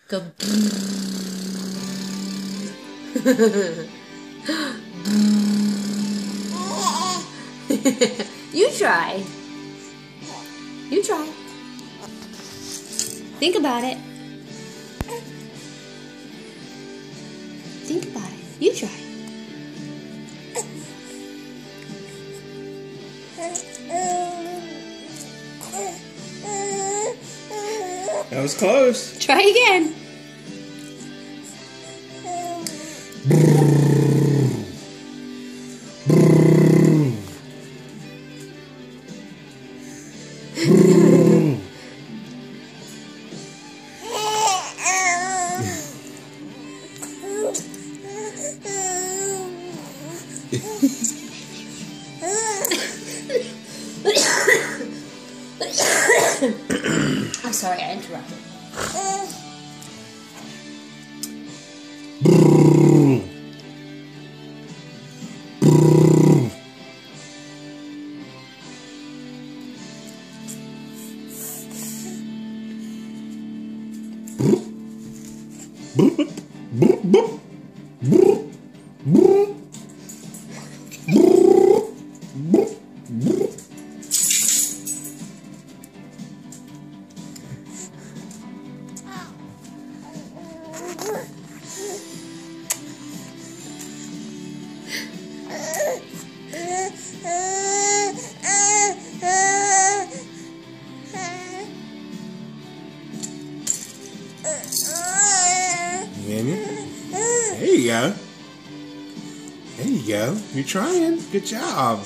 Go. You try. You try. Think about it. Think about it. You try. That was close. Try again. I'm sorry, I interrupted. There you go. There you go. You're trying. Good job.